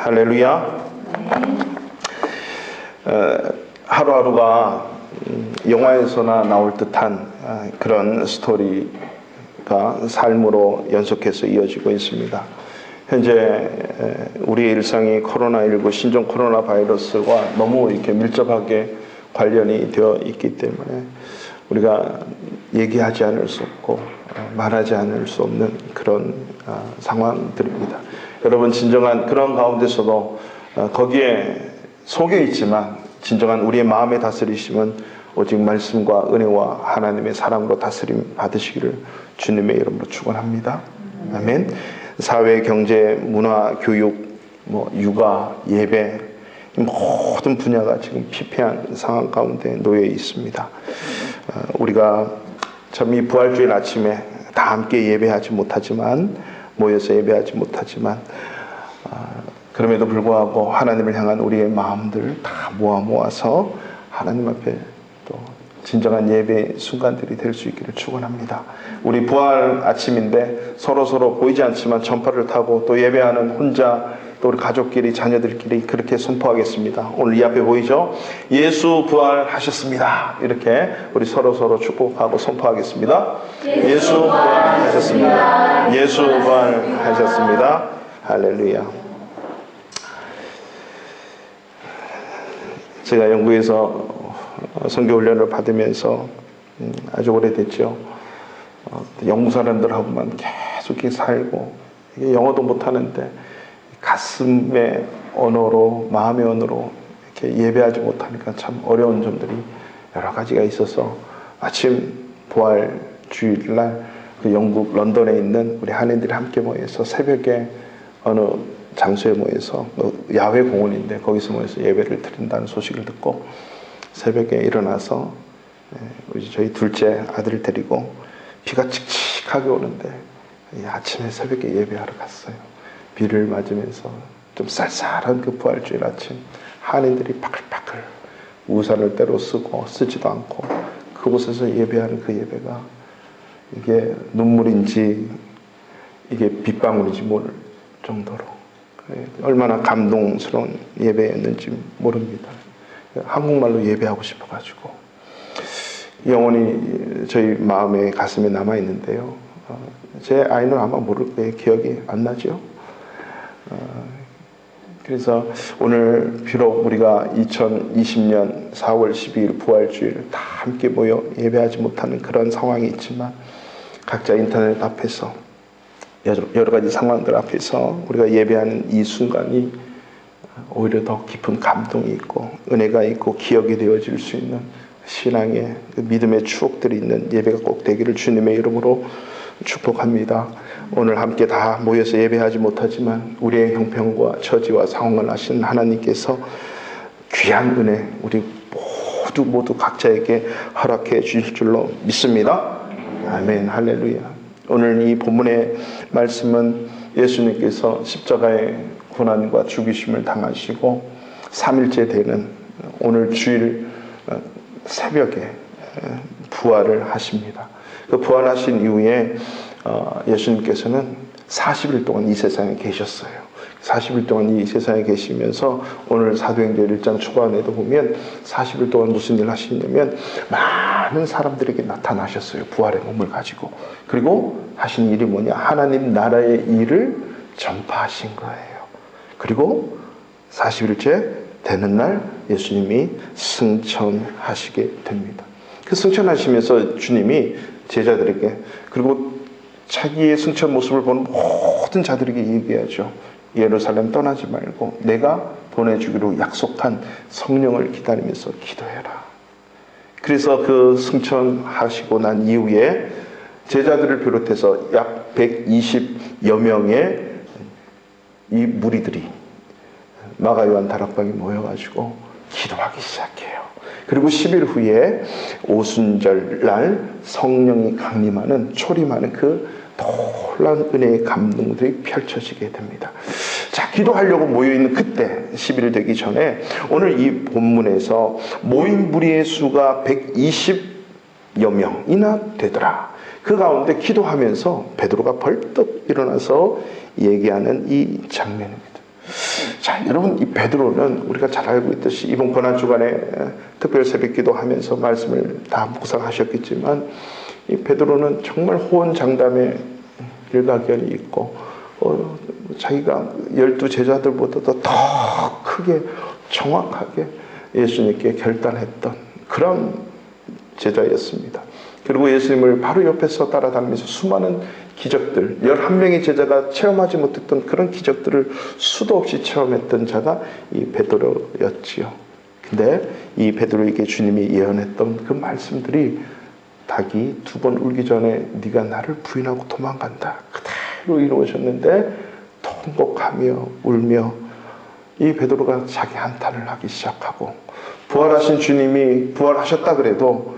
할렐루야. 하루하루가 영화에서나 나올 듯한 그런 스토리가 삶으로 연속해서 이어지고 있습니다. 현재 우리의 일상이 코로나19 신종 코로나 바이러스와 너무 이렇게 밀접하게 관련이 되어 있기 때문에 우리가 얘기하지 않을 수 없고 말하지 않을 수 없는 그런 상황들입니다. 여러분, 진정한 그런 가운데서도 거기에 속에 있지만 진정한 우리의 마음의 다스리심은 오직 말씀과 은혜와 하나님의 사랑으로 다스림 받으시기를 주님의 이름으로 축원합니다. 아멘. 사회, 경제, 문화, 교육, 육아, 예배, 모든 분야가 지금 피폐한 상황 가운데 놓여 있습니다. 우리가 참 이 부활주일 아침에 다 함께 예배하지 못하지만, 모여서 예배하지 못하지만, 그럼에도 불구하고 하나님을 향한 우리의 마음들 다 모아서 하나님 앞에 또 진정한 예배 순간들이 될 수 있기를 축원합니다. 우리 부활 아침인데 서로 보이지 않지만 전파를 타고 또 예배하는 혼자 또 우리 가족끼리 자녀들끼리 그렇게 선포하겠습니다. 오늘 이 앞에 보이죠? 예수 부활하셨습니다. 이렇게 우리 서로 축복하고 선포하겠습니다. 예수 부활하셨습니다. 예수 부활하셨습니다. 할렐루야. 제가 영국에서 선교훈련을 받으면서 아주 오래됐죠. 영국 사람들하고만 계속 이렇게 살고, 영어도 못하는데 가슴의 언어로, 마음의 언어로 이렇게 예배하지 못하니까 참 어려운 점들이 여러 가지가 있어서 마침 부활 주일날 그 영국 런던에 있는 우리 한인들이 함께 모여서 새벽에 어느 장소에 모여서 야외 공원인데 거기서 모여서 예배를 드린다는 소식을 듣고 새벽에 일어나서 우리 저희 둘째 아들을 데리고 비가 칙칙하게 오는데 아침에 새벽에 예배하러 갔어요. 비를 맞으면서 좀 쌀쌀한 그 부활주일 아침, 한인들이 파글파글 우산을 때로 쓰고 쓰지도 않고 그곳에서 예배하는 그 예배가 이게 눈물인지 이게 빗방울인지 모를 정도로 얼마나 감동스러운 예배였는지 모릅니다. 한국말로 예배하고 싶어가지고 영원히 저희 마음에 가슴에 남아있는데요. 제 아이는 아마 모를 거예요. 기억이 안 나죠. 그래서 오늘 비록 우리가 2020년 4월 12일 부활주일 다 함께 모여 예배하지 못하는 그런 상황이 있지만 각자 인터넷 앞에서 여러 가지 상황들 앞에서 우리가 예배하는 이 순간이 오히려 더 깊은 감동이 있고 은혜가 있고 기억이 되어질 수 있는 신앙의 믿음의 추억들이 있는 예배가 꼭 되기를 주님의 이름으로 축복합니다. 오늘 함께 다 모여서 예배하지 못하지만 우리의 형편과 처지와 상황을 아시는 하나님께서 귀한 은혜 우리 모두 각자에게 허락해 주실 줄로 믿습니다. 아멘. 할렐루야. 오늘 이 본문의 말씀은 예수님께서 십자가의 고난과 죽이심을 당하시고 3일째 되는 오늘 주일 새벽에 부활을 하십니다. 그 부활하신 이후에 예수님께서는 40일 동안 이 세상에 계셨어요. 40일 동안 이 세상에 계시면서 오늘 사도행전 1장 초반에도 보면 40일 동안 무슨 일을 하시냐면 많은 사람들에게 나타나셨어요. 부활의 몸을 가지고. 그리고 하신 일이 뭐냐? 하나님 나라의 일을 전파하신 거예요. 그리고 40일째 되는 날 예수님이 승천하시게 됩니다. 그 승천하시면서 주님이 제자들에게 그리고 자기의 승천 모습을 보는 모든 자들에게 얘기하죠. 예루살렘 떠나지 말고 내가 보내주기로 약속한 성령을 기다리면서 기도해라. 그래서 그 승천하시고 난 이후에 제자들을 비롯해서 약 120여 명의 이 무리들이 마가요한 다락방에 모여가지고 기도하기 시작해요. 그리고 10일 후에 오순절날 성령이 강림하는 초림하는 그 놀라운 은혜의 감동들이 펼쳐지게 됩니다. 자, 기도하려고 모여있는 그때 10일 되기 전에 오늘 이 본문에서 모인 무리의 수가 120여 명이나 되더라. 그 가운데 기도하면서 베드로가 벌떡 일어나서 얘기하는 이 장면입니다. 자, 여러분, 이 베드로는 우리가 잘 알고 있듯이 이번 고난주간에 특별 새벽기도 하면서 말씀을 다 묵상하셨겠지만, 이 베드로는 정말 호언장담의 일가견이 있고, 자기가 12 제자들보다도 더 크게 정확하게 예수님께 결단했던 그런 제자였습니다. 그리고 예수님을 바로 옆에서 따라다니면서 수많은 기적들, 11명의 제자가 체험하지 못했던 그런 기적들을 수도 없이 체험했던 자가 이 베드로였지요. 근데 이 베드로에게 주님이 예언했던 그 말씀들이 닭이 2번 울기 전에 네가 나를 부인하고 도망간다, 그대로 이루어졌는데, 통곡하며 울며 이 베드로가 자기 한탄을 하기 시작하고, 부활하신 주님이 부활하셨다 그래도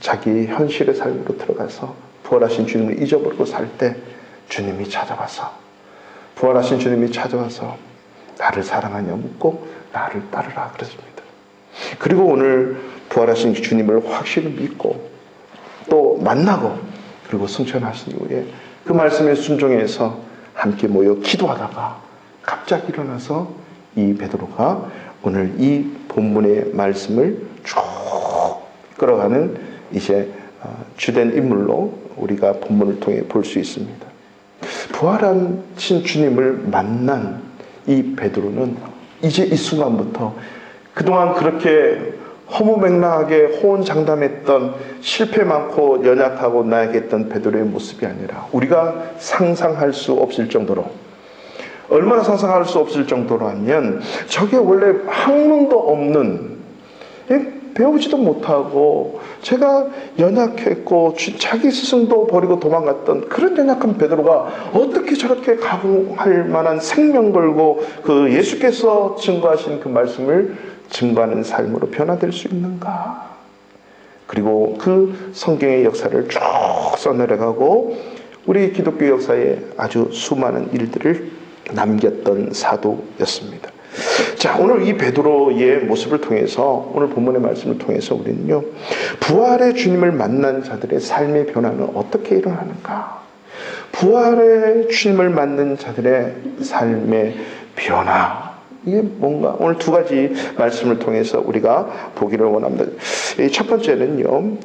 자기 현실의 삶으로 들어가서 부활하신 주님을 잊어버리고 살 때 주님이 찾아와서, 부활하신 주님이 찾아와서 나를 사랑하냐 묻고 나를 따르라 그랬습니다. 그리고 오늘 부활하신 주님을 확실히 믿고 또 만나고 그리고 승천하신 이후에 그 말씀에 순종해서 함께 모여 기도하다가 갑자기 일어나서 이 베드로가 오늘 이 본문의 말씀을 쭉 끌어가는 이제 주된 인물로 우리가 본문을 통해 볼 수 있습니다. 부활하신 주님을 만난 이 베드로는 이제 이 순간부터 그동안 그렇게 허무맹랑하게 호언장담했던 실패 많고 연약하고 나약했던 베드로의 모습이 아니라 우리가 상상할 수 없을 정도로, 얼마나 상상할 수 없을 정도로 하면 저게 원래 학문도 없는, 배우지도 못하고 제가 연약했고 자기 스승도 버리고 도망갔던 그런 연약한 베드로가 어떻게 저렇게 각오할 만한 생명 걸고 그 예수께서 증거하신 그 말씀을 증거하는 삶으로 변화될 수 있는가. 그리고 그 성경의 역사를 쭉 써내려가고 우리 기독교 역사에 아주 수많은 일들을 남겼던 사도였습니다. 자, 오늘 이 베드로의 모습을 통해서, 오늘 본문의 말씀을 통해서 우리는요, 부활의 주님을 만난 자들의 삶의 변화는 어떻게 일어나는가, 부활의 주님을 만난 자들의 삶의 변화, 이게 뭔가 오늘 2가지 말씀을 통해서 우리가 보기를 원합니다. 첫 번째는요,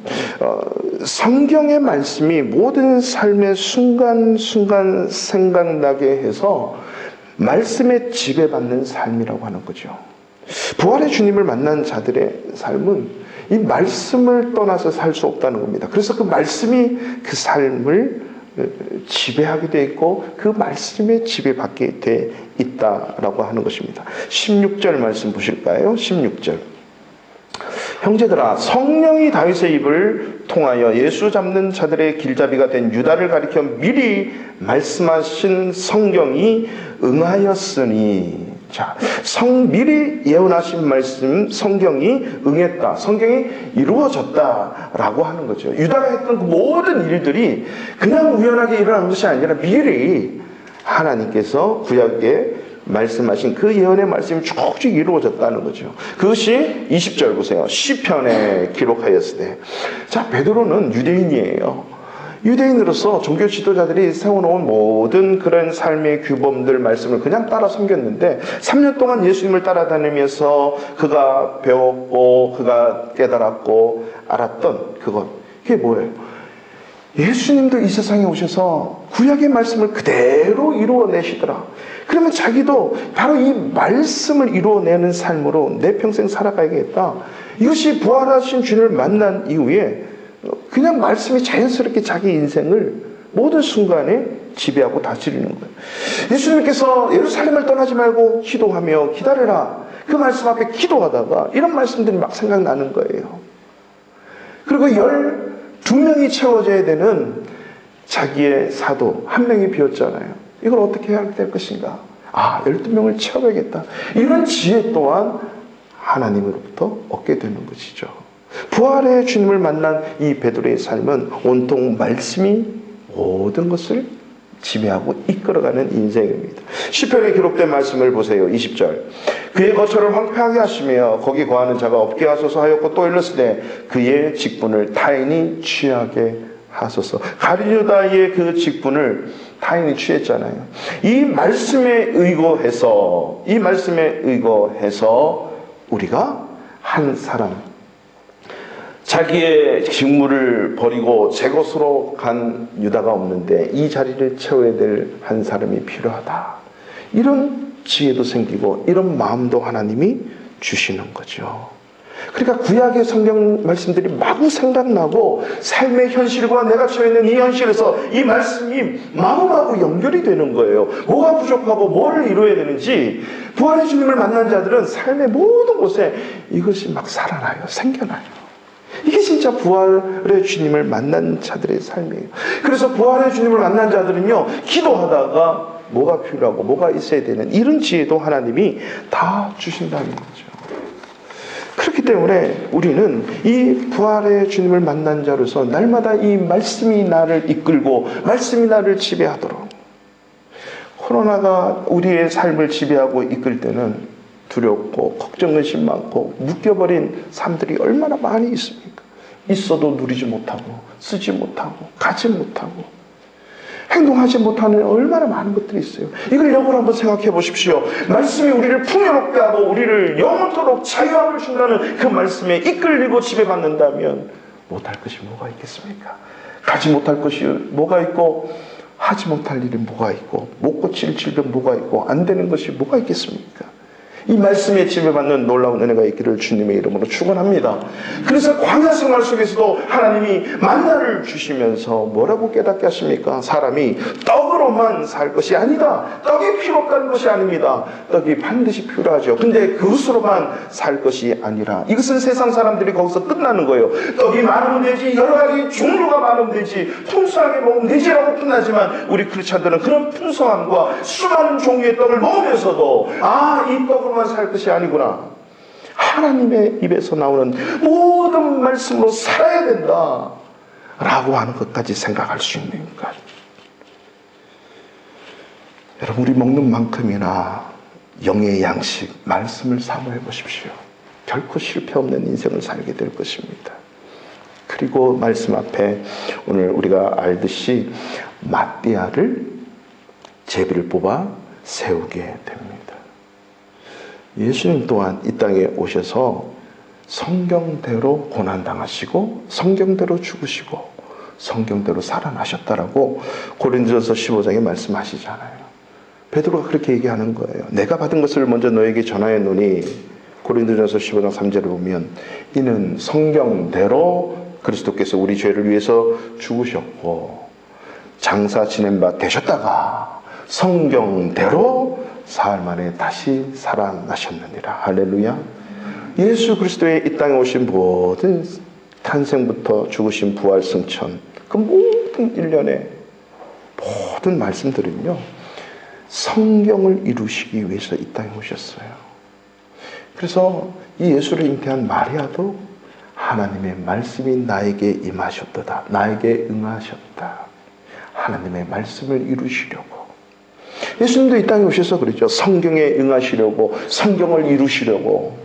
성경의 말씀이 모든 삶의 순간순간 생각나게 해서 말씀에 지배받는 삶이라고 하는 거죠. 부활의 주님을 만난 자들의 삶은 이 말씀을 떠나서 살 수 없다는 겁니다. 그래서 그 말씀이 그 삶을 지배하게 돼 있고 그 말씀에 지배받게 돼 있다라고 하는 것입니다. 16절 말씀 보실까요? 16절. 형제들아, 성령이 다윗의 입을 통하여 예수 잡는 자들의 길잡이가 된 유다를 가리켜 미리 말씀하신 성경이 응하였으니. 자, 미리 예언하신 말씀, 성경이 응했다, 성경이 이루어졌다라고 하는 거죠. 유다가 했던 그 모든 일들이 그냥 우연하게 일어난 것이 아니라 미리 하나님께서 구약에 말씀하신 그 예언의 말씀이 쭉쭉 이루어졌다는 거죠. 그것이 20절 보세요. 시편에 기록하였으되. 자, 베드로는 유대인이에요. 유대인으로서 종교 지도자들이 세워놓은 모든 그런 삶의 규범들 말씀을 그냥 따라 섬겼는데 3년 동안 예수님을 따라다니면서 그가 배웠고 그가 깨달았고 알았던 그것, 그게 뭐예요? 예수님도 이 세상에 오셔서 구약의 말씀을 그대로 이루어내시더라. 그러면 자기도 바로 이 말씀을 이루어내는 삶으로 내 평생 살아가야겠다. 이것이 부활하신 주님을 만난 이후에 그냥 말씀이 자연스럽게 자기 인생을 모든 순간에 지배하고 다스리는 거예요. 예수님께서 예루살렘을 떠나지 말고 기도하며 기다려라, 그 말씀 앞에 기도하다가 이런 말씀들이 막 생각나는 거예요. 그리고 12명이 채워져야 되는 자기의 사도 1명이 비었잖아요. 이걸 어떻게 해야 될 것인가? 12명을 채워야겠다. 이런 지혜 또한 하나님으로부터 얻게 되는 것이죠. 부활의 주님을 만난 이 베드로의 삶은 온통 말씀이 모든 것을 지배하고 이끌어가는 인생입니다. 시편에 기록된 말씀을 보세요. 20절. 그의 거처를 황폐하게 하시며 거기 거하는 자가 없게 하소서 하였고 또 일렀으되 그의 직분을 타인이 취하게 하소서. 가룟 유다의 그 직분을 타인이 취했잖아요. 이 말씀에 의거해서 우리가 한 사람, 자기의 직무를 버리고 제 것으로 간 유다가 없는데 이 자리를 채워야 될 한 사람이 필요하다. 이런 지혜도 생기고 이런 마음도 하나님이 주시는 거죠. 그러니까 구약의 성경 말씀들이 마구 생각나고 삶의 현실과 내가 처해 있는 이 현실에서 이 말씀이 마구마구 연결이 되는 거예요. 뭐가 부족하고 뭘 이루어야 되는지 부활의 주님을 만난 자들은 삶의 모든 곳에 이것이 막 살아나요. 생겨나요. 이게 진짜 부활의 주님을 만난 자들의 삶이에요. 그래서 부활의 주님을 만난 자들은요, 기도하다가 뭐가 필요하고 뭐가 있어야 되는 이런 지혜도 하나님이 다 주신다는 거죠. 그렇기 때문에 우리는 이 부활의 주님을 만난 자로서 날마다 이 말씀이 나를 이끌고 말씀이 나를 지배하도록, 코로나가 우리의 삶을 지배하고 이끌 때는 두렵고 걱정, 의심 많고 묶여버린 삶들이 얼마나 많이 있습니까? 있어도 누리지 못하고 쓰지 못하고 가지 못하고 행동하지 못하는 얼마나 많은 것들이 있어요. 이걸 역으로 한번 생각해 보십시오. 말씀이 우리를 풍요롭게 하고 우리를 영원토록 자유함을 준다는 그 말씀에 이끌리고 지배받는다면 못할 것이 뭐가 있겠습니까? 가지 못할 것이 뭐가 있고 하지 못할 일이 뭐가 있고 못 고칠 질병 뭐가 있고 안 되는 것이 뭐가 있겠습니까? 이 말씀에 지배받는 놀라운 은혜가 있기를 주님의 이름으로 축원합니다. 그래서 광야 생활 속에서도 하나님이 만나를 주시면서 뭐라고 깨닫게 하십니까? 사람이 떡으로만 살 것이 아니다. 떡이 필요한 것이 아닙니다. 떡이 반드시 필요하죠. 근데 그것으로만 살 것이 아니라, 이것은 세상 사람들이 거기서 끝나는 거예요. 떡이 많으면 되지, 여러 가지 종류가 많으면 되지, 풍성하게 먹으면 되지라고 끝나지만, 우리 크리스찬들은 그런 풍성함과 수많은 종류의 떡을 먹으면서도 이 떡으로만 살 것이 아니구나, 하나님의 입에서 나오는 모든 말씀으로 살아야 된다 라고 하는 것까지 생각할 수 있는 것. 여러분, 우리 먹는 만큼이나 영의 양식, 말씀을 사모해 보십시오. 결코 실패 없는 인생을 살게 될 것입니다. 그리고 말씀 앞에 오늘 우리가 알듯이 마띠아를, 제비를 뽑아 세우게 됩니다. 예수님 또한 이 땅에 오셔서 성경대로 고난당하시고 성경대로 죽으시고 성경대로 살아나셨다라고 고린도전서 15장에 말씀하시잖아요. 베드로가 그렇게 얘기하는 거예요. 내가 받은 것을 먼저 너에게 전하였노니, 고린도전서 15장 3절을 보면 이는 성경대로 그리스도께서 우리 죄를 위해서 죽으셨고 장사 지낸 바 되셨다가 성경대로 사흘 만에 다시 살아나셨느니라. 할렐루야. 예수 그리스도의 이 땅에 오신 모든 탄생부터 죽으신 부활 승천, 그 모든 일련의 모든 말씀들은요, 성경을 이루시기 위해서 이 땅에 오셨어요. 그래서 이 예수를 잉태한 마리아도 하나님의 말씀이 나에게 임하셨도다, 나에게 응하셨다, 하나님의 말씀을 이루시려고. 예수님도 이 땅에 오셔서 그랬죠. 성경에 응하시려고, 성경을 이루시려고.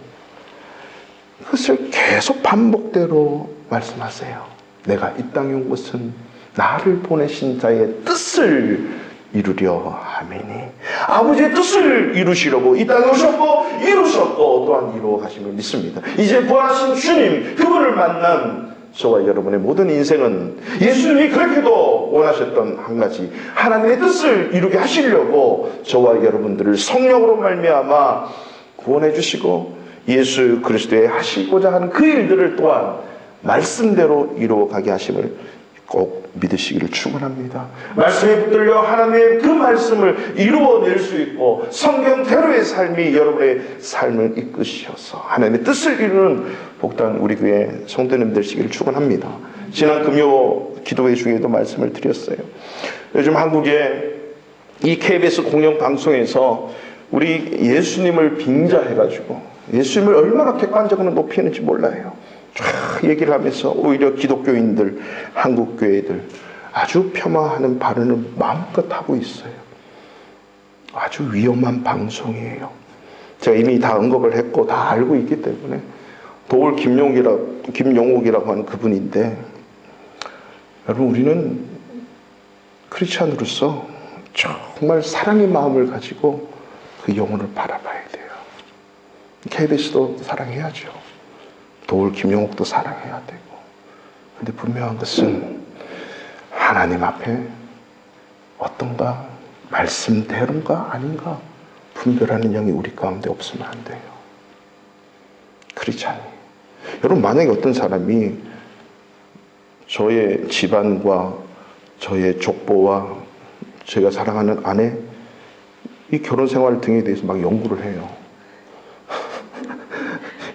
그것을 계속 반복대로 말씀하세요. 내가 이 땅에 온 것은 나를 보내신 자의 뜻을 이루려 함이니, 아버지의 뜻을 이루시려고 이 땅에 오셨고 이루셨고 또한 이루어 가심을 믿습니다. 이제 부활하신 주님, 그분을 만난 저와 여러분의 모든 인생은 예수님이 그렇게도 원하셨던 한 가지, 하나님의 뜻을 이루게 하시려고 저와 여러분들을 성령으로 말미암아 구원해 주시고 예수 그리스도의 하시고자 하는 그 일들을 또한 말씀대로 이루어 가게 하심을 꼭 믿으시기를 축원합니다. 말씀에 붙들려 하나님의 그 말씀을 이루어낼 수 있고 성경대로의 삶이 여러분의 삶을 이끄셔서 하나님의 뜻을 이루는 복된 우리 교회 성도님 되시기를 축원합니다. 지난 금요 기도회 중에도 말씀을 드렸어요. 요즘 한국에 이 KBS 공영방송에서 우리 예수님을 빙자해가지고 예수님을 얼마나 객관적으로 높이는지 몰라요. 쫙 얘기를 하면서 오히려 기독교인들, 한국교회들 아주 폄하하는 발언을 마음껏 하고 있어요. 아주 위험한 방송이에요. 제가 이미 다 언급을 했고 다 알고 있기 때문에. 도울 김용옥이라고 하는 그분인데, 여러분, 우리는 크리스찬으로서 정말 사랑의 마음을 가지고 그 영혼을 바라봐야 돼요. KBS도 사랑해야죠. 도울 김용옥도 사랑해야 되고. 근데 분명한 것은 하나님 앞에 어떤가 말씀대로인가 아닌가 분별하는 영이 우리 가운데 없으면 안 돼요. 크리스찬이. 여러분, 만약에 어떤 사람이 저의 집안과 저의 족보와 제가 사랑하는 아내 이 결혼 생활 등에 대해서 막 연구를 해요.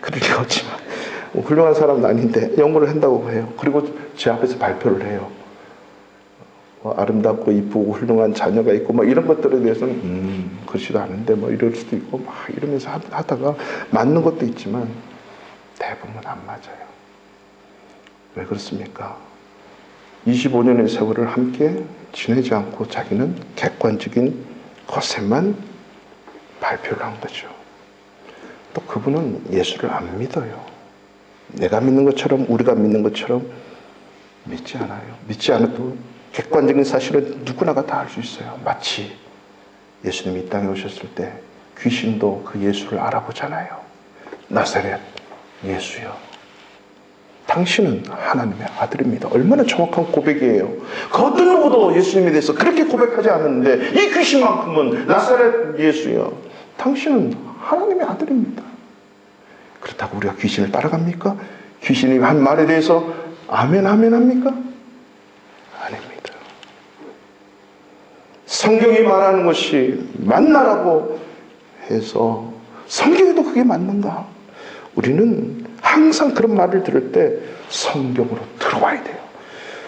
그럴 리가 없지만 훌륭한 사람은 아닌데 연구를 한다고 해요. 그리고 제 앞에서 발표를 해요. 아름답고 이쁘고 훌륭한 자녀가 있고 막 이런 것들에 대해서는 그렇지도 않은데 뭐 이럴 수도 있고 막 이러면서 하다가 맞는 것도 있지만 대부분 안 맞아요. 왜 그렇습니까? 25년의 세월을 함께 지내지 않고 자기는 객관적인 것에만 발표를 한 거죠. 또 그분은 예수를 안 믿어요. 내가 믿는 것처럼 우리가 믿는 것처럼 믿지 않아요. 믿지 않아도 객관적인 사실은 누구나가 다 알 수 있어요. 마치 예수님이 이 땅에 오셨을 때 귀신도 그 예수를 알아보잖아요. 나사렛 예수여, 당신은 하나님의 아들입니다. 얼마나 정확한 고백이에요. 그 어떤 누구도 예수님에 대해서 그렇게 고백하지 않았는데 이 귀신만큼은 나사렛 예수여, 당신은 하나님의 아들입니다. 그렇다고 우리가 귀신을 따라갑니까? 귀신이 한 말에 대해서 아멘 아멘 합니까? 아닙니다. 성경이 말하는 것이 맞나라고 해서 성경에도 그게 맞는가? 우리는 항상 그런 말을 들을 때 성경으로 들어와야 돼요.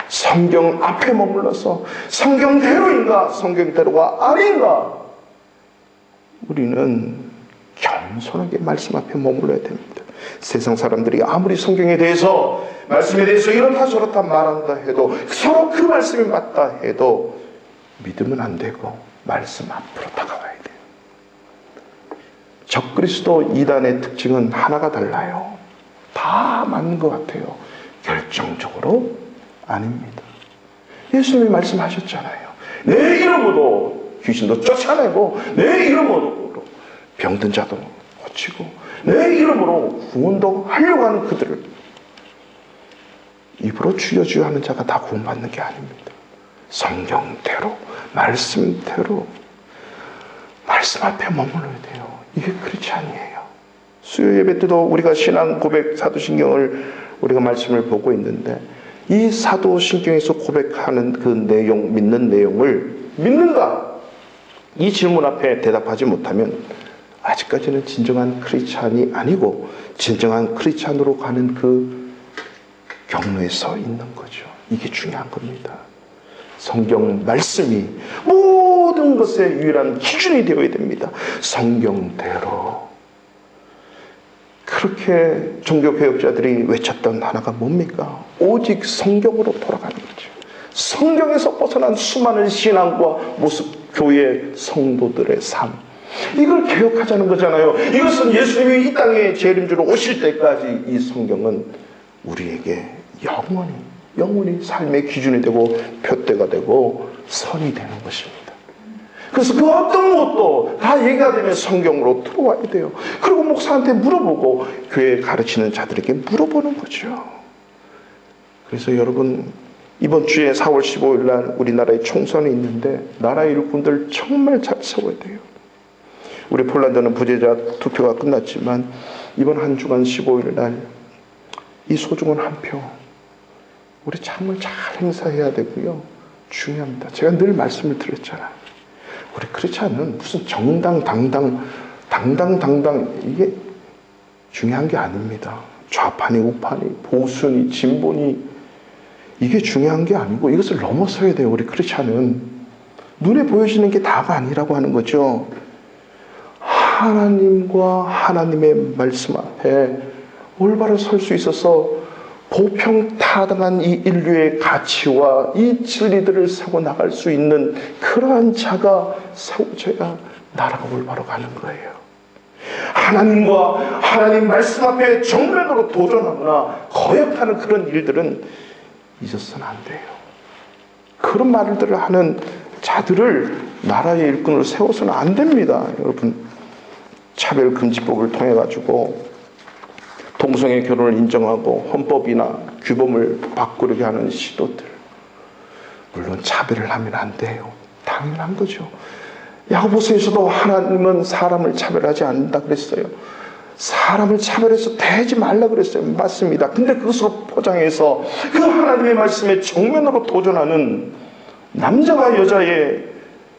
성경 앞에 머물러서 성경대로인가 성경대로가 아닌가 우리는 겸손하게 말씀 앞에 머물러야 됩니다. 세상 사람들이 아무리 성경에 대해서 말씀에 대해서 이렇다 저렇다 말한다 해도 서로 그 말씀이 맞다 해도 믿으면 안 되고 말씀 앞으로 다가와야 돼요. 적그리스도 이단의 특징은 하나가 달라요. 다 맞는 것 같아요. 결정적으로 아닙니다. 예수님이 말씀하셨잖아요. 내 이름으로 귀신도 쫓아내고 내 이름으로 병든 자도 고치고 내 이름으로 구원도 하려고 하는 그들을 입으로 주여 주여 하는 자가 다 구원받는 게 아닙니다. 성경대로 말씀대로 말씀 앞에 머물러야 돼요. 이게 그렇지 아니에요. 수요 예배 때도 우리가 신앙 고백 사도신경을 우리가 말씀을 보고 있는데 이 사도신경에서 고백하는 그 내용, 믿는 내용을 믿는가? 이 질문 앞에 대답하지 못하면 아직까지는 진정한 크리스찬이 아니고 진정한 크리스찬으로 가는 그 경로에 서 있는 거죠. 이게 중요한 겁니다. 성경 말씀이 모든 것의 유일한 기준이 되어야 됩니다. 성경대로. 그렇게 종교개혁자들이 외쳤던 하나가 뭡니까? 오직 성경으로 돌아가는 거죠. 성경에서 벗어난 수많은 신앙과 모습, 교회 성도들의 삶, 이걸 개혁하자는 거잖아요. 이것은 예수님이 이 땅에 재림주로 오실 때까지 이 성경은 우리에게 영원히 삶의 기준이 되고 표대가 되고 선이 되는 것입니다. 그래서 그 어떤 것도 다 얘기가 되면 성경으로 들어와야 돼요. 그리고 목사한테 물어보고 교회 가르치는 자들에게 물어보는 거죠. 그래서 여러분, 이번 주에 4월 15일 날 우리나라에 총선이 있는데 나라 일꾼들 정말 잘 세워야 돼요. 우리 폴란드는 부재자 투표가 끝났지만 이번 한 주간 15일 날 이 소중한 한 표 우리 정말 잘 행사해야 되고요. 중요합니다. 제가 늘 말씀을 드렸잖아요. 우리 크리스찬은 무슨 정당, 당당 이게 중요한 게 아닙니다. 좌파니 우파니 보수니 진보니 이게 중요한 게 아니고 이것을 넘어서야 돼요. 우리 크리스찬은 눈에 보여지는 게 다가 아니라고 하는 거죠. 하나님과 하나님의 말씀 앞에 올바로 설 수 있어서 보평타당한 이 인류의 가치와 이 진리들을 세워 나갈 수 있는 그러한 자가 세워져야 나라가 올바로 가는 거예요. 하나님과 하나님 말씀 앞에 정면으로 도전하거나 거역하는 그런 일들은 잊어서는 안 돼요. 그런 말들을 하는 자들을 나라의 일꾼으로 세워서는 안 됩니다. 여러분, 차별금지법을 통해 가지고 동성애 결혼을 인정하고 헌법이나 규범을 바꾸려고 하는 시도들, 물론 차별을 하면 안 돼요. 당연한 거죠. 야고보서에서도 하나님은 사람을 차별하지 않는다 그랬어요. 사람을 차별해서 대하지 말라 그랬어요. 맞습니다. 근데 그것으로 포장해서 그 하나님의 말씀에 정면으로 도전하는 남자와 여자의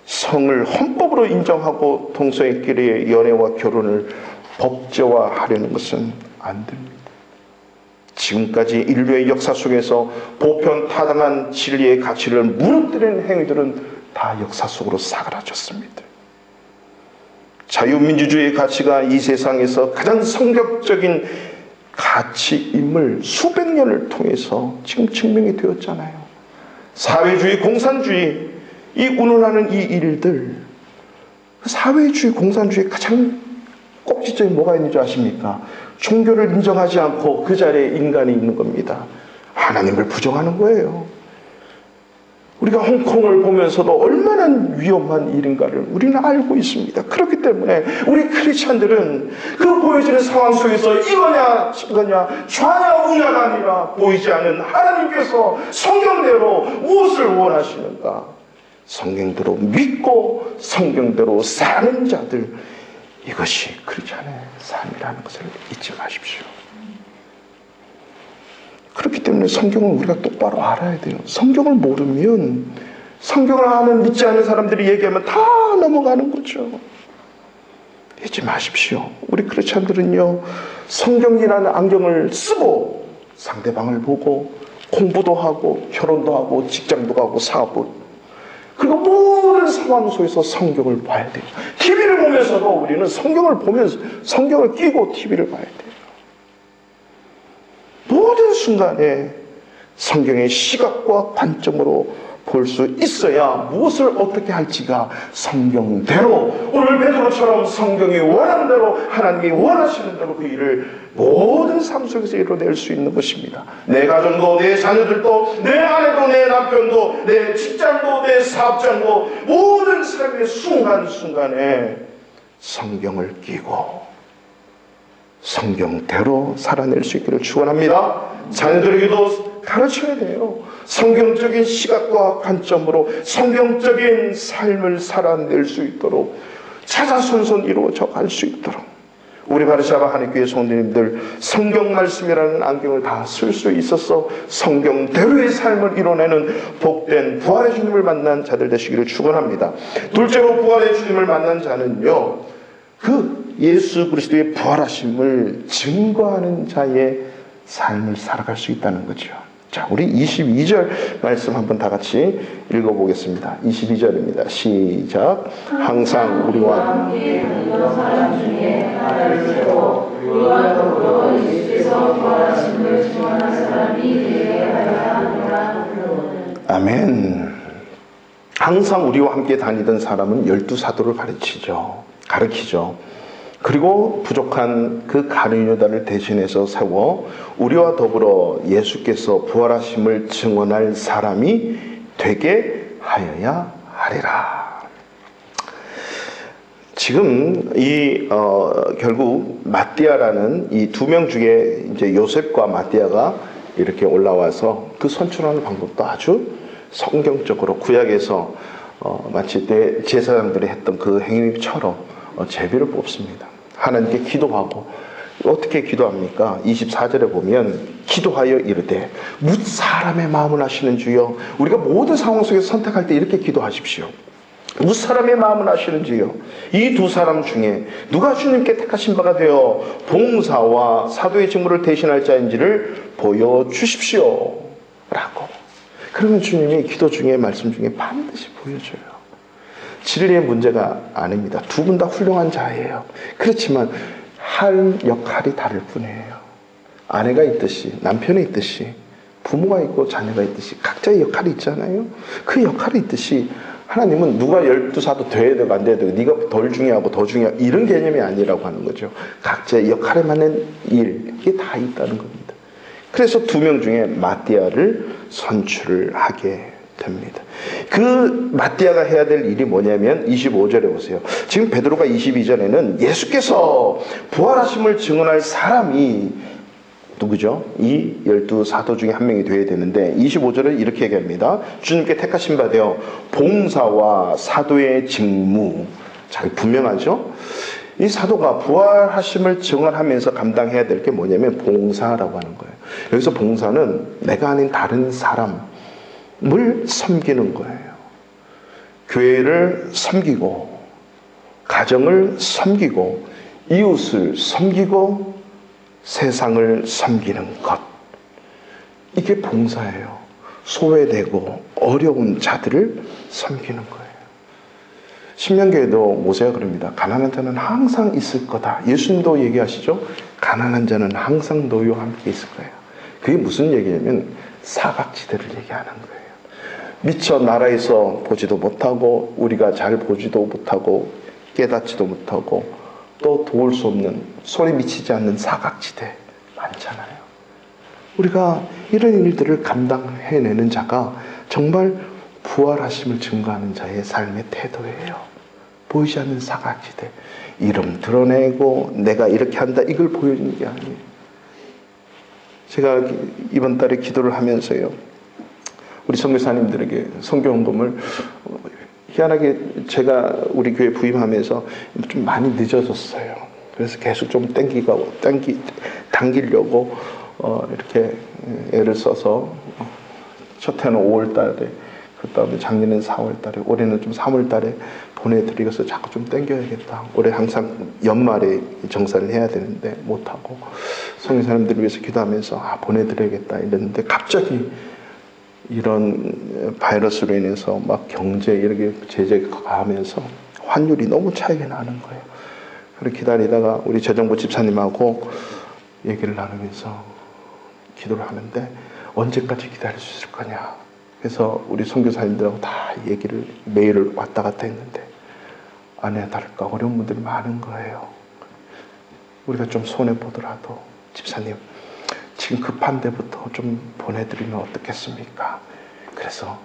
성을 헌법으로 인정하고 동성애끼리의 연애와 결혼을 법제화하려는 것은 안 됩니다. 지금까지 인류의 역사 속에서 보편타당한 진리의 가치를 무너뜨리는 행위들은 다 역사 속으로 사그라졌습니다. 자유민주주의의 가치가 이 세상에서 가장 성격적인 가치임을 수백 년을 통해서 지금 증명이 되었잖아요. 사회주의, 공산주의, 이 운운하는 이 일들, 사회주의, 공산주의 가장 꼭지점이 뭐가 있는 줄 아십니까? 종교를 인정하지 않고 그 자리에 인간이 있는 겁니다. 하나님을 부정하는 거예요. 우리가 홍콩을 보면서도 얼마나 위험한 일인가를 우리는 알고 있습니다. 그렇기 때문에 우리 크리스찬들은 그 보여지는 상황 속에서 이거냐 저거냐 좌냐 우냐가 아니라 보이지 않는 하나님께서 성경대로 무엇을 원하시는가, 성경대로 믿고 성경대로 사는 자들, 이것이 크리스찬의 삶이라는 것을 잊지 마십시오. 그렇기 때문에 성경을 우리가 똑바로 알아야 돼요. 성경을 모르면, 성경을 아는 믿지 않는 사람들이 얘기하면 다 넘어가는 거죠. 잊지 마십시오. 우리 크리스찬들은요, 성경이라는 안경을 쓰고 상대방을 보고 공부도 하고 결혼도 하고 직장도 가고 사업도, 그리고 모든 상황 속에서 성경을 봐야 돼요. TV를 보면서도 우리는 성경을 보면서 성경을 끼고 TV를 봐야 돼요. 모든 순간에 성경의 시각과 관점으로 볼 수 있어야 무엇을 어떻게 할지가 성경대로, 오늘 베드로처럼 성경이 원하는 대로, 하나님이 원하시는 대로 그 일을 모든 삶 속에서 이뤄낼 수 있는 것입니다. 내 가정도, 내 자녀들도, 내 아내도, 내 남편도, 내 직장도, 내 사업장도, 모든 삶의 순간순간에 성경을 끼고 성경대로 살아낼 수 있기를 축원합니다. 자녀들에게도 가르쳐야 돼요. 성경적인 시각과 관점으로 성경적인 삶을 살아낼 수 있도록, 차자손손 이루어져 갈 수 있도록 우리 바르샤바 하나님교회 성도님들 성경 말씀이라는 안경을 다 쓸 수 있어서 성경대로의 삶을 이뤄내는 복된 부활의 주님을 만난 자들 되시기를 축원합니다. 둘째로, 부활의 주님을 만난 자는요, 그 예수 그리스도의 부활하심을 증거하는 자의 삶을 살아갈 수 있다는 거죠. 자, 우리 22절 말씀 한번 다 같이 읽어보겠습니다. 22절입니다. 시작. 항상 우리와 함께 있는 사람 중에 나를 세워 우리와 더불어 예수께서 부활하심을 증언한 사람이 되게 하여야 하노라. 아멘. 항상 우리와 함께 다니던 사람은 12사도를 가르치죠. 그리고 부족한 그 가룟 유다를 대신해서 세워 우리와 더불어 예수께서 부활하심을 증언할 사람이 되게 하여야 하리라. 지금 결국 마띠아라는 이 두 명 중에 이제 요셉과 마띠아가 이렇게 올라와서 그 선출하는 방법도 아주 성경적으로 구약에서 마치 때 제사장들이 했던 그 행위처럼 제비를 뽑습니다. 하나님께 기도하고, 어떻게 기도합니까? 24절에 보면 기도하여 이르되 뭇 사람의 마음을 아시는 주여. 우리가 모든 상황 속에서 선택할 때 이렇게 기도하십시오. 뭇 사람의 마음을 아시는 주여, 이 두 사람 중에 누가 주님께 택하신 바가 되어 봉사와 사도의 직무를 대신할 자인지를 보여주십시오 라고. 그러면 주님이 기도 중에, 말씀 중에 반드시 보여줘요. 진리의 문제가 아닙니다. 두 분 다 훌륭한 자예요. 그렇지만 할 역할이 다를 뿐이에요. 아내가 있듯이, 남편이 있듯이, 부모가 있고 자녀가 있듯이 각자의 역할이 있잖아요. 그 역할이 있듯이 하나님은 누가 12사도 돼야 되고 안 돼야 되고 네가 덜 중요하고 더 중요하고 이런 개념이 아니라고 하는 거죠. 각자의 역할에 맞는 일, 이게 다 있다는 겁니다. 그래서 두 명 중에 마띠아를 선출을 하게 됩니다. 그 마띠아가 해야 될 일이 뭐냐면 25절에 보세요. 지금 베드로가 22절에는 예수께서 부활하심을 증언할 사람이 누구죠? 이 12사도 중에 한 명이 되어야 되는데 25절은 이렇게 얘기합니다. 주님께 택하신 바 되어 봉사와 사도의 직무. 잘 분명하죠? 이 사도가 부활하심을 증언하면서 감당해야 될 게 뭐냐면 봉사라고 하는 거예요. 여기서 봉사는 내가 아닌 다른 사람을 섬기는 거예요. 교회를 섬기고 가정을 섬기고 이웃을 섬기고 세상을 섬기는 것. 이게 봉사예요. 소외되고 어려운 자들을 섬기는 거예요. 신명기에도 모세가 그럽니다. 가난한 자는 항상 있을 거다. 예수님도 얘기하시죠. 가난한 자는 항상 너희와 함께 있을 거예요. 그게 무슨 얘기냐면 사각지대를 얘기하는 거예요. 미처 나라에서 보지도 못하고 우리가 잘 보지도 못하고 깨닫지도 못하고 또 도울 수 없는 손에 미치지 않는 사각지대 많잖아요. 우리가 이런 일들을 감당해내는 자가 정말 부활하심을 증거하는 자의 삶의 태도예요. 보이지 않는 사각지대, 이름 드러내고 내가 이렇게 한다 이걸 보여주는 게 아니에요. 제가 이번 달에 기도를 하면서요, 우리 선교사님들에게 선교헌금을 희한하게 제가 우리 교회 부임하면서 좀 많이 늦어졌어요. 그래서 계속 좀 당기려고 이렇게 애를 써서 첫 해는 5월 달에, 그 다음에 작년에는 4월 달에, 올해는 좀 3월 달에 보내드리고서 자꾸 좀 땡겨야겠다. 올해 항상 연말에 정산을 해야 되는데 못하고 선교사님들을 위해서 기도하면서 보내드려야겠다 이랬는데 갑자기 이런 바이러스로 인해서 막 경제 이렇게 제재가 가면서 환율이 너무 차이가 나는 거예요. 그렇게 기다리다가 우리 재정부 집사님하고 얘기를 나누면서 기도를 하는데 언제까지 기다릴 수 있을 거냐. 그래서 우리 선교사님들하고 다 얘기를 메일을 왔다 갔다 했는데 아니야 다를까 어려운 분들이 많은 거예요. 우리가 좀 손해보더라도 집사님 지금 급한 데부터 좀 보내드리면 어떻겠습니까? 그래서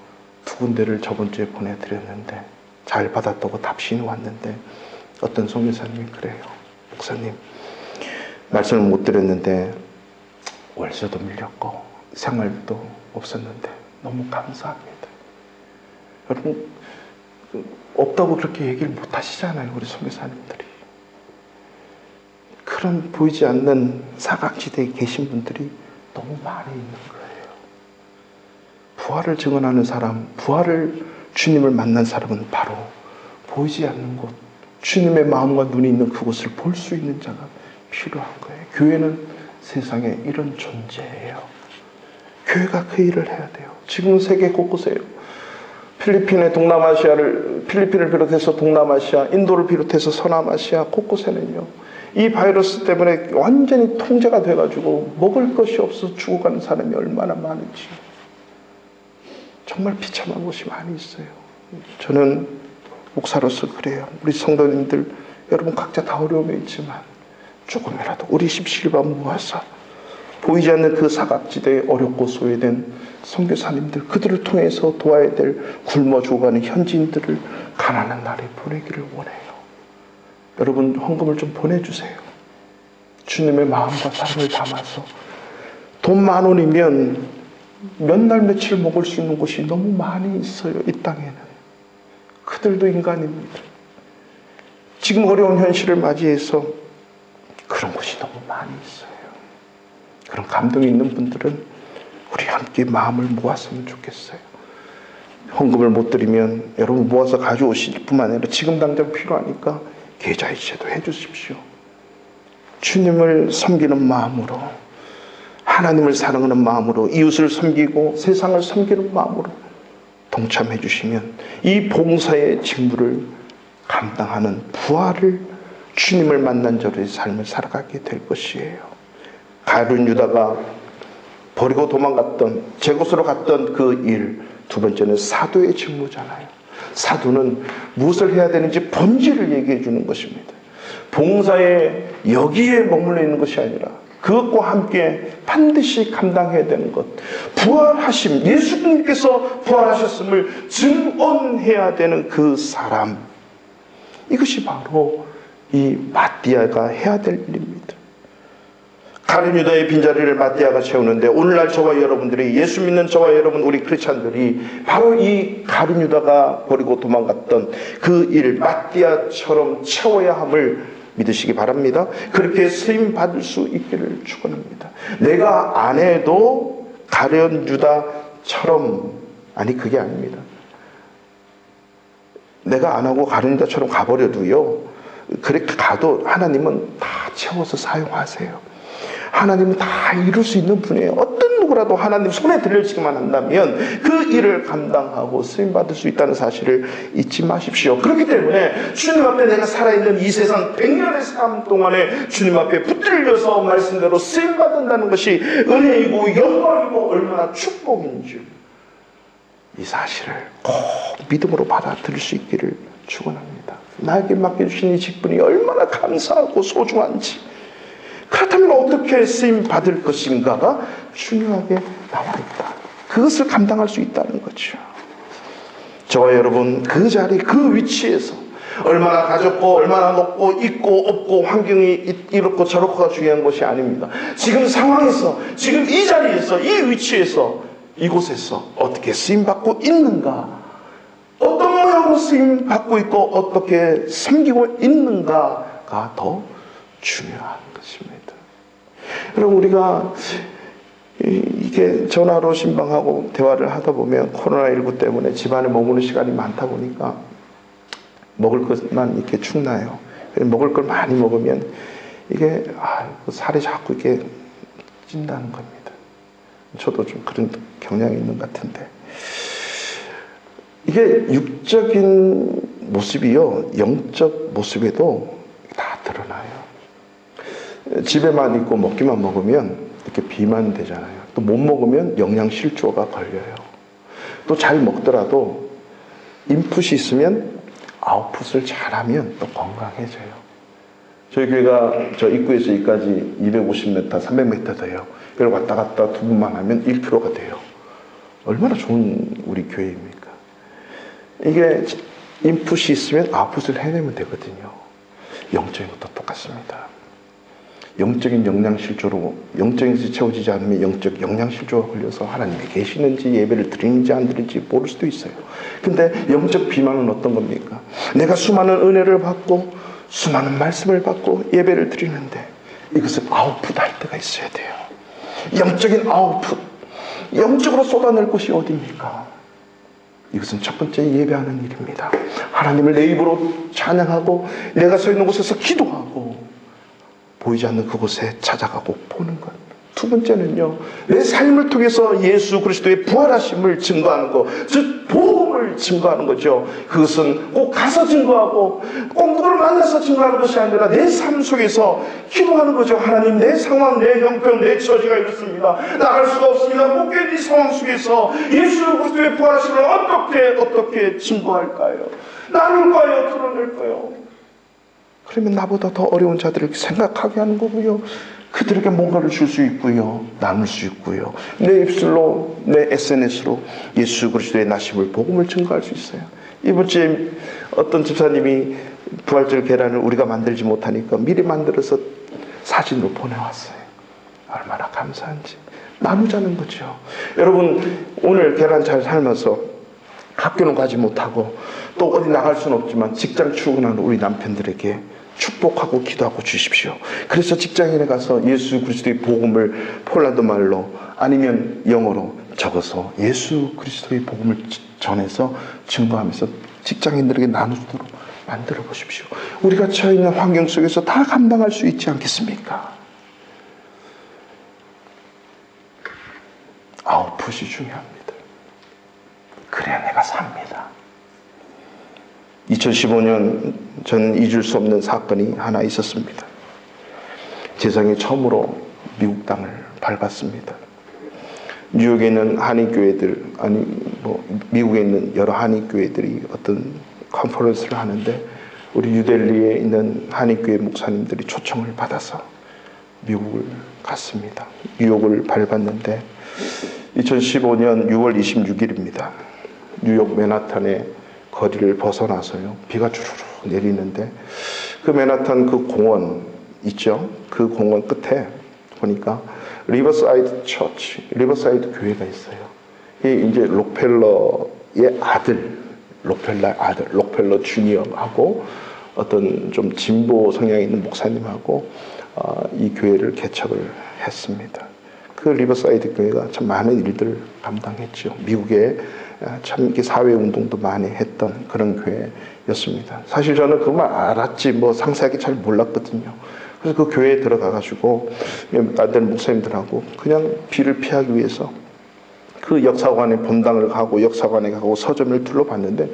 2군데를 저번 주에 보내드렸는데 잘 받았다고 답신이 왔는데 어떤 선교사님이 그래요. 목사님 말씀을 못 드렸는데 월세도 밀렸고 생활비도 없었는데 너무 감사합니다. 여러분 없다고 그렇게 얘기를 못 하시잖아요. 우리 선교사님들이. 그런 보이지 않는 사각지대에 계신 분들이 너무 많이 있는 거예요. 부활을 증언하는 사람, 부활을 주님을 만난 사람은 바로 보이지 않는 곳, 주님의 마음과 눈이 있는 그곳을 볼 수 있는 자가 필요한 거예요. 교회는 세상에 이런 존재예요. 교회가 그 일을 해야 돼요. 지금 세계 곳곳에요. 필리핀을 비롯해서 동남아시아, 인도를 비롯해서 서남아시아 곳곳에는요. 이 바이러스 때문에 완전히 통제가 돼가지고 먹을 것이 없어서 죽어가는 사람이 얼마나 많은지 정말 비참한 곳이 많이 있어요. 저는 목사로서 그래요. 우리 성도님들 여러분 각자 다 어려움이 있지만 조금이라도 우리 십시일반 모아서 보이지 않는 그 사각지대에 어렵고 소외된 선교사님들 그들을 통해서 도와야 될 굶어 죽어가는 현지인들을 가난한 날에 보내기를 원해요. 여러분 헌금을 좀 보내주세요. 주님의 마음과 사랑을 담아서 돈 10,000원이면 몇 날 며칠 먹을 수 있는 곳이 너무 많이 있어요. 이 땅에는. 그들도 인간입니다. 지금 어려운 현실을 맞이해서 그런 곳이 너무 많이 있어요. 그런 감동이 있는 분들은 우리 함께 마음을 모았으면 좋겠어요. 헌금을 못 드리면 여러분 모아서 가져오실 뿐만 아니라 지금 당장 필요하니까 계좌이체도 해주십시오. 주님을 섬기는 마음으로, 하나님을 사랑하는 마음으로, 이웃을 섬기고 세상을 섬기는 마음으로 동참해 주시면 이 봉사의 직무를 감당하는 부활을 주님을 만난 자로의 삶을 살아가게 될 것이에요. 가룟 유다가 버리고 도망갔던, 제 곳으로 갔던 그 일, 두 번째는 사도의 직무잖아요. 사도는 무엇을 해야 되는지 본질을 얘기해 주는 것입니다. 봉사에 여기에 머물러 있는 것이 아니라 그것과 함께 반드시 감당해야 되는 것, 부활하심, 예수님께서 부활하셨음을 증언해야 되는 그 사람, 이것이 바로 이 마띠아가 해야 될 일입니다. 가룟 유다의 빈자리를 마띠아가 채우는데, 오늘날 저와 여러분들이, 예수 믿는 저와 여러분, 우리 크리스찬들이 바로 이 가룟 유다가 버리고 도망갔던 그 일, 마띠아처럼 채워야 함을 믿으시기 바랍니다. 그렇게 쓰임 받을 수 있기를 축원합니다. 내가 안 해도 가룟 유다처럼, 아니 그게 아닙니다. 내가 안 하고 가룟 유다처럼 가버려도요, 그렇게 가도 하나님은 다 채워서 사용하세요. 하나님은 다 이룰 수 있는 분이에요. 어떤 누구라도 하나님 손에 들려지기만 한다면 그 일을 감당하고 쓰임받을 수 있다는 사실을 잊지 마십시오. 그렇기 때문에 주님 앞에 내가 살아있는 이 세상 100년의 삶 동안에 주님 앞에 붙들려서 말씀대로 쓰임받는다는 것이 은혜이고 영광이고 얼마나 축복인 줄, 이 사실을 꼭 믿음으로 받아들일 수 있기를 축원합니다. 나에게 맡겨주신 이 직분이 얼마나 감사하고 소중한지, 그렇다면 어떻게 쓰임 받을 것인가가 중요하게 나와 있다. 그것을 감당할 수 있다는 거죠. 저와 여러분, 그 자리, 그 위치에서 얼마나 가졌고 얼마나 높고 있고 없고 환경이 이렇고 저렇고가 중요한 것이 아닙니다. 지금 상황에서, 지금 이 자리에서, 이 위치에서, 이곳에서 어떻게 쓰임받고 있는가, 어떤 모양으로 쓰임받고 있고 어떻게 섬기고 있는가가 더 중요한 것입니다. 여러분, 우리가 이게 전화로 신방하고 대화를 하다 보면 코로나19 때문에 집안에 머무는 시간이 많다 보니까 먹을 것만 이렇게 축나요. 먹을 걸 많이 먹으면 이게 살이 자꾸 이렇게 찐다는 겁니다. 저도 좀 그런 경향이 있는 것 같은데, 이게 육적인 모습이요, 영적 모습에도 다 드러나요. 집에만 있고 먹기만 먹으면 이렇게 비만되잖아요. 또 못 먹으면 영양실조가 걸려요. 또 잘 먹더라도 인풋이 있으면 아웃풋을 잘하면 또 건강해져요. 저희 교회가 저 입구에서 여기까지 250m, 300m 돼요. 그걸 왔다 갔다 2번만 하면 1km가 돼요. 얼마나 좋은 우리 교회입니까? 이게 인풋이 있으면 아웃풋을 해내면 되거든요. 영적인 것도 똑같습니다. 영적인 영양실조로, 영적인 것이 채워지지 않으면 영적 영양실조가 걸려서 하나님이 계시는지 예배를 드리는지 안 드리는지 모를 수도 있어요. 근데 영적 비만은 어떤 겁니까? 내가 수많은 은혜를 받고 수많은 말씀을 받고 예배를 드리는데 이것을 아웃풋할 때가 있어야 돼요. 영적인 아웃풋, 영적으로 쏟아낼 곳이 어디입니까? 이것은 첫 번째 예배하는 일입니다. 하나님을 내 입으로 찬양하고 내가 서 있는 곳에서 기도하고 보이지 않는 그곳에 찾아가고 보는 것. 두 번째는요, 내 삶을 통해서 예수 그리스도의 부활하심을 증거하는 것, 즉 복음을 증거하는 거죠. 그것은 꼭 가서 증거하고 꼭 누구를 만나서 증거하는 것이 아니라 내 삶 속에서 기도하는 거죠. 하나님, 내 상황, 내 형편, 내 처지가 이렇습니다. 나갈 수가 없습니다. 못 견딘 상황 속에서 예수 그리스도의 부활하심을 어떻게 증거할까요? 나눌까요? 드러낼까요? 그러면 나보다 더 어려운 자들을 생각하게 하는 거고요. 그들에게 뭔가를 줄 수 있고요. 나눌 수 있고요. 내 입술로, 내 SNS로 예수 그리스도의 나심을, 복음을 증거할 수 있어요. 이번 주에 어떤 집사님이 부활절 계란을 우리가 만들지 못하니까 미리 만들어서 사진으로 보내왔어요. 얼마나 감사한지. 나누자는 거죠. 여러분, 오늘 계란 잘 삶아서 학교는 가지 못하고 또 어디 나갈 수는 없지만 직장 출근하는 우리 남편들에게 축복하고 기도하고 주십시오. 그래서 직장인에 가서 예수 그리스도의 복음을 폴란드 말로 아니면 영어로 적어서 예수 그리스도의 복음을 전해서 증거하면서 직장인들에게 나누도록 만들어 보십시오. 우리가 처해 있는 환경 속에서 다 감당할 수 있지 않겠습니까? 아웃풋이 중요합니다. 그래야 내가 삽니다. 2015년 저는 잊을 수 없는 사건이 하나 있었습니다. 세상에 처음으로 미국 땅을 밟았습니다. 뉴욕에 있는 한인교회들, 미국에 있는 여러 한인교회들이 어떤 컨퍼런스를 하는데 우리 뉴델리에 있는 한인교회 목사님들이 초청을 받아서 미국을 갔습니다. 뉴욕을 밟았는데 2015년 6월 26일입니다. 뉴욕 맨하탄의 거리를 벗어나서요. 비가 주르륵 내리는데 그 맨하탄 그 공원 있죠? 그 공원 끝에 보니까 리버사이드 처치, 리버사이드 교회가 있어요. 이게 이제 록펠러의 아들, 록펠러 주니어하고 어떤 좀 진보 성향이 있는 목사님하고 이 교회를 개척을 했습니다. 그 리버사이드 교회가 참 많은 일들을 감당했죠. 미국에 참 이렇게 사회 운동도 많이 했던 그런 교회였습니다. 사실 저는 그것만 알았지 뭐 상세하게 잘 몰랐거든요. 그래서 그 교회에 들어가가지고 다른 목사님들하고 그냥 비를 피하기 위해서 그 역사관에 본당을 가고 역사관에 가고 서점을 둘러봤는데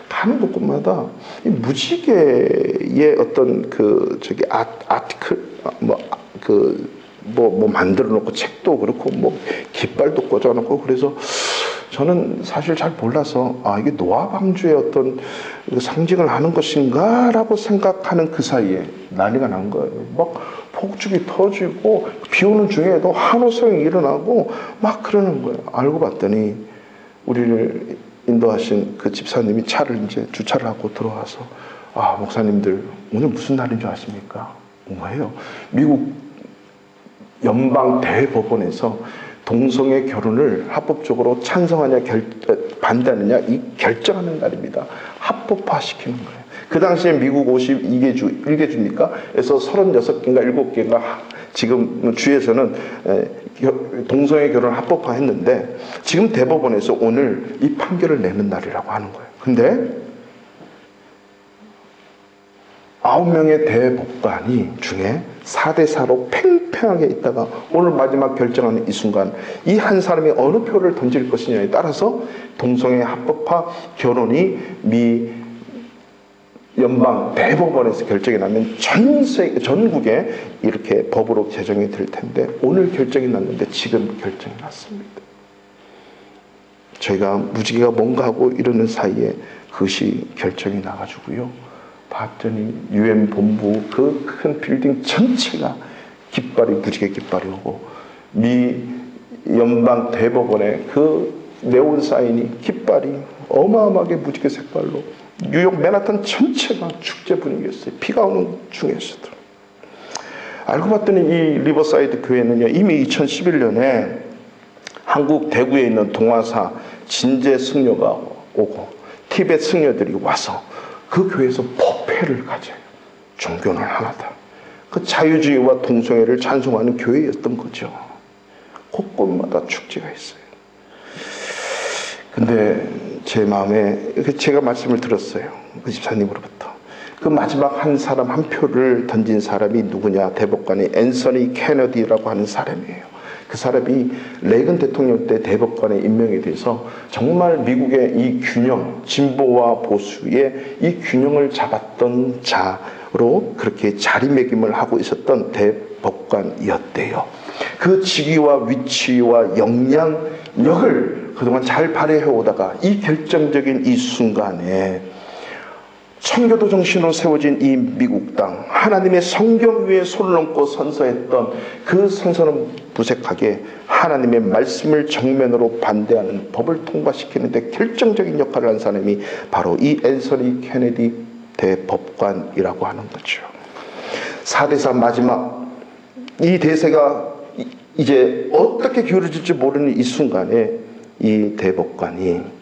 가는 곳곳마다 이 무지개의 어떤 그 저기 아티클 뭐 만들어 놓고 책도 그렇고 뭐 깃발도 꽂아 놓고 그래서 저는 사실 잘 몰라서 이게 노아 방주의 어떤 상징을 하는 것인가라고 생각하는 그 사이에 난리가 난 거예요. 막 폭죽이 터지고 비 오는 중에도 환호성이 일어나고 막 그러는 거예요. 알고 봤더니 우리를 인도하신 그 집사님이 차를 이제 주차를 하고 들어와서 목사님들 오늘 무슨 날인 줄 아십니까? 뭐예요? 미국 연방 대법원에서 동성애 결혼을 합법적으로 찬성하냐 반대하느냐 이 결정하는 날입니다. 합법화시키는 거예요. 그 당시에 미국 52개 1개주입니까? 에서 36개인가 7개인가 지금 주에서는 동성애 결혼을 합법화했는데 지금 대법원에서 오늘 이 판결을 내는 날이라고 하는 거예요. 근데 9명의 대법관이 중에 4대4로 팽팽하게 있다가 오늘 마지막 결정하는 이 순간 이 한 사람이 어느 표를 던질 것이냐에 따라서 동성애 합법화 결혼이 미 연방 대법원에서 결정이 나면 전국에 이렇게 법으로 제정이 될 텐데 오늘 결정이 났는데 지금 결정이 났습니다. 저희가 무지개가 뭔가 하고 이러는 사이에 그것이 결정이 나가지고요. 봤더니 UN 본부 그 큰 빌딩 전체가 깃발이 무지개 깃발이 오고 미 연방 대법원의 그 네온 사인이 깃발이 어마어마하게 무지개 색깔로 뉴욕 맨하탄 전체가 축제 분위기였어요. 비가 오는 중에서도. 알고 봤더니 이 리버사이드 교회는요 이미 2011년에 한국 대구에 있는 동화사 진제 승려가 오고 티벳 승려들이 와서 그 교회에서 법회를 가져요. 종교는 하나다. 그 자유주의와 동성애를 찬송하는 교회였던 거죠. 곳곳마다 축제가 있어요. 근데 제 마음에 제가 말씀을 들었어요. 그 집사님으로부터. 그 마지막 한 사람 한 표를 던진 사람이 누구냐? 대법관이 앤서니 케너디라고 하는 사람이에요. 그 사람이 레이건 대통령 때 대법관에 임명이 돼서 정말 미국의 이 균형, 진보와 보수의 이 균형을 잡았던 자로 그렇게 자리매김을 하고 있었던 대법관이었대요. 그 직위와 위치와 영향력을 그동안 잘 발휘해 오다가 이 결정적인 이 순간에 청교도 정신으로 세워진 이 미국 땅, 하나님의 성경 위에 손을 얹고 선서했던 그 선서는 무색하게 하나님의 말씀을 정면으로 반대하는 법을 통과시키는데 결정적인 역할을 한 사람이 바로 이 앤서니 케네디 대법관이라고 하는 거죠. 4대4 마지막 이 대세가 이제 어떻게 기울어질지 모르는 이 순간에 이 대법관이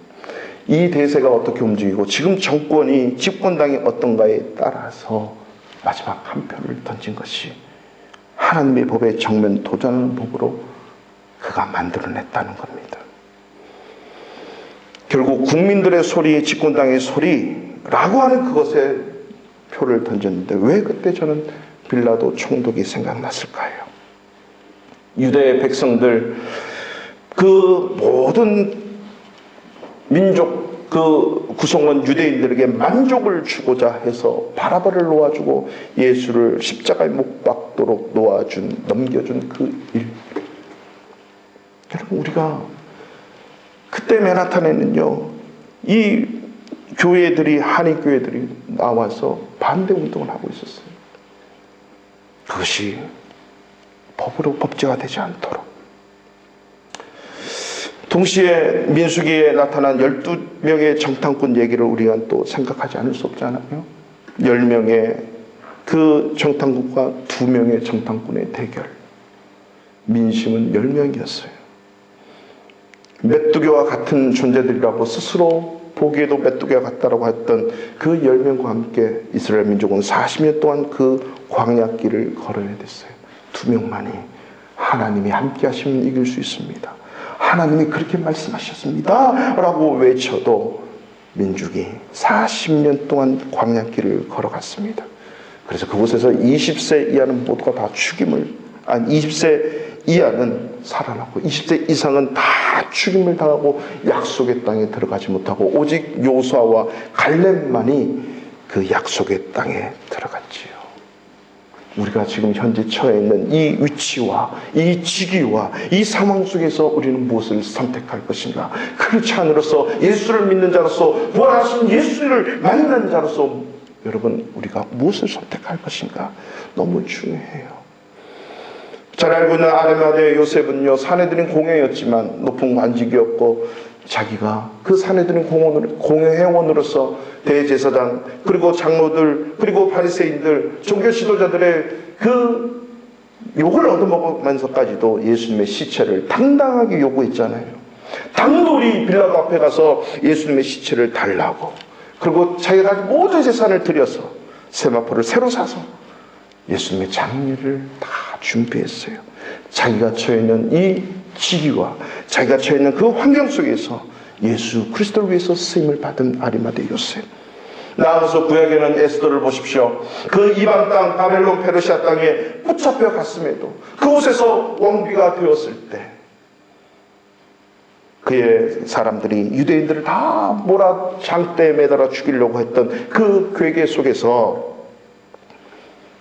이 대세가 어떻게 움직이고 지금 정권이 집권당이 어떤가에 따라서 마지막 한 표를 던진 것이 하나님의 법에 정면 도전하는 법으로 그가 만들어냈다는 겁니다. 결국 국민들의 소리, 집권당의 소리라고 하는 그것에 표를 던졌는데 왜 그때 저는 빌라도 총독이 생각났을까요? 유대 백성들 그 모든 민족 그 구성원 유대인들에게 만족을 주고자 해서 바라바를 놓아주고 예수를 십자가에 못 박도록 놓아준 넘겨준 그 일. 여러분 우리가 그때 맨하탄에는요 이 교회들이 한인교회들이 나와서 반대 운동을 하고 있었어요. 그것이 법으로 법제화되지 않도록. 동시에 민수기에 나타난 12명의 정탐꾼 얘기를 우리가 또 생각하지 않을 수 없잖아요. 10명의 그 정탐꾼과 2명의 정탐꾼의 대결. 민심은 10명이었어요. 메뚜기와 같은 존재들이라고 스스로 보기에도 메뚜기와 같다라고 했던 그 10명과 함께 이스라엘 민족은 40년 동안 그 광야길을 걸어야 됐어요. 2명만이 하나님이 함께 하시면 이길 수 있습니다. 하나님이 그렇게 말씀하셨습니다 라고 외쳐도 민족이 40년 동안 광야길을 걸어갔습니다. 그래서 그곳에서 20세 이하는 모두가 다 죽임을, 20세 이하는 살아났고 20세 이상은 다 죽임을 당하고 약속의 땅에 들어가지 못하고 오직 요수아와 갈렙만이 그 약속의 땅에 들어갔지요. 우리가 지금 현재 처해 있는 이 위치와 이 직위와 이 상황 속에서 우리는 무엇을 선택할 것인가? 크리스찬으로서 예수를 믿는 자로서 부활하신 예수를 만난 자로서 여러분 우리가 무엇을 선택할 것인가? 너무 중요해요. 잘 알고 있는 아리마대 요셉은요, 사내들인 공회였지만 높은 관직이었고 자기가 그 사내들인 공회회원으로서 대제사장 그리고 장로들 그리고 바리새인들 종교 지도자들의 그 욕을 얻어먹으면서까지도 예수님의 시체를 당당하게 요구했잖아요. 당돌이 빌라도 앞에 가서 예수님의 시체를 달라고, 그리고 자기가 가진 모든 재산을 들여서 세마포를 새로 사서 예수님의 장례를 다 준비했어요. 자기가 처해 있는 이 직위와 자기가 처해 있는 그 환경 속에서 예수 그리스도를 위해서 쓰임을 받은 아리마대 요셉. 나아가서 구약에는 에스더를 보십시오. 그 이방 땅 바벨론 페르시아 땅에 붙잡혀 갔음에도 그곳에서 왕비가 되었을 때 그의 사람들이 유대인들을 다 몰아 장대에 매달아 죽이려고 했던 그 괴계 속에서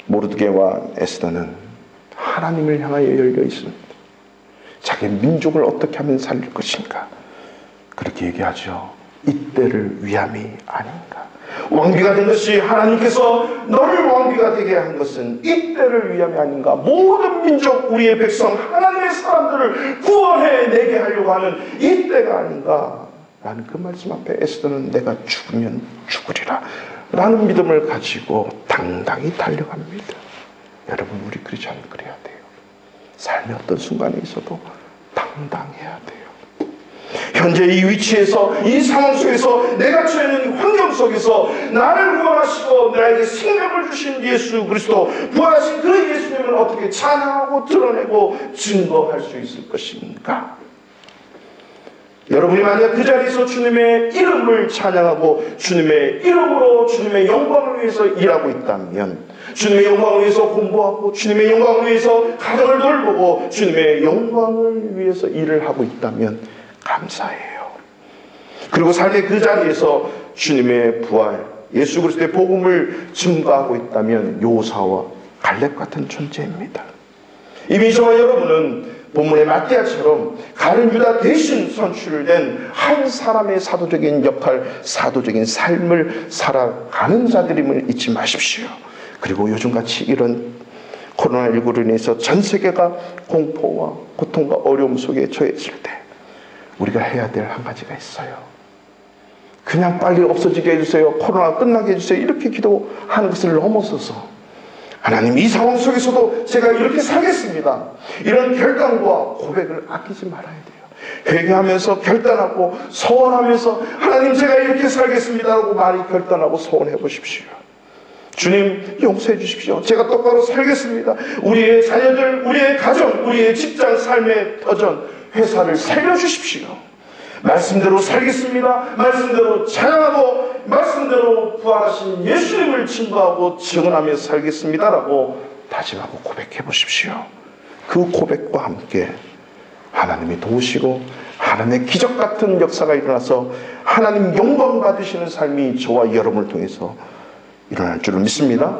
모르드게와 에스더는 하나님을 향하여 열려 있습니다. 자기 민족을 어떻게 하면 살릴 것인가? 그렇게 얘기하죠. 이때를 위함이 아닌가? 왕비가 된 것이 하나님께서 너를 왕비가 되게 한 것은 이때를 위함이 아닌가? 모든 민족 우리의 백성 하나님의 사람들을 구원해내게 하려고 하는 이때가 아닌가? 라는 그 말씀 앞에 에스더는 내가 죽으면 죽으리라 라는 믿음을 가지고 당당히 달려갑니다. 여러분 우리 크리스찬 그래야 돼요. 삶의 어떤 순간에 있어도 당당해야 돼요. 현재 이 위치에서 이 상황 속에서 내가 처해 있는 환경 속에서 나를 구원하시고 나에게 생명을 주신 예수 그리스도 부활하신 그 예수님을 어떻게 찬양하고 드러내고 증거할 수 있을 것인가? 여러분이 만약 그 자리에서 주님의 이름을 찬양하고 주님의 이름으로 주님의 영광을 위해서 일하고 있다면, 주님의 영광을 위해서 공부하고 주님의 영광을 위해서 가정을 돌보고 주님의 영광을 위해서 일을 하고 있다면 감사해요. 그리고 삶의 그 자리에서 주님의 부활, 예수 그리스도의 복음을 증거하고 있다면 요사와 갈렙 같은 존재입니다. 이미 저와 여러분은 본문의 마띠아처럼 가룟 유다 대신 선출된 한 사람의 사도적인 역할, 사도적인 삶을 살아가는 자들임을 잊지 마십시오. 그리고 요즘같이 이런 코로나19로 인해서 전 세계가 공포와 고통과 어려움 속에 처해 있을 때 우리가 해야 될 한 가지가 있어요. 그냥 빨리 없어지게 해주세요, 코로나 끝나게 해주세요, 이렇게 기도하는 것을 넘어서서 하나님 이 상황 속에서도 제가 이렇게 살겠습니다, 이런 결단과 고백을 아끼지 말아야 돼요. 회개하면서 결단하고 소원하면서 하나님 제가 이렇게 살겠습니다라고 많이 결단하고 소원해 보십시오. 주님 용서해 주십시오. 제가 똑바로 살겠습니다. 우리의 자녀들, 우리의 가정, 우리의 직장, 삶의 터전, 회사를 살려주십시오. 말씀대로 살겠습니다. 말씀대로 찬양하고 말씀대로 부활하신 예수님을 증거하고 증언하며 살겠습니다라고 다짐하고 고백해 보십시오. 그 고백과 함께 하나님이 도우시고 하나님의 기적 같은 역사가 일어나서 하나님 영광 받으시는 삶이 저와 여러분을 통해서 일어날 줄을 믿습니다.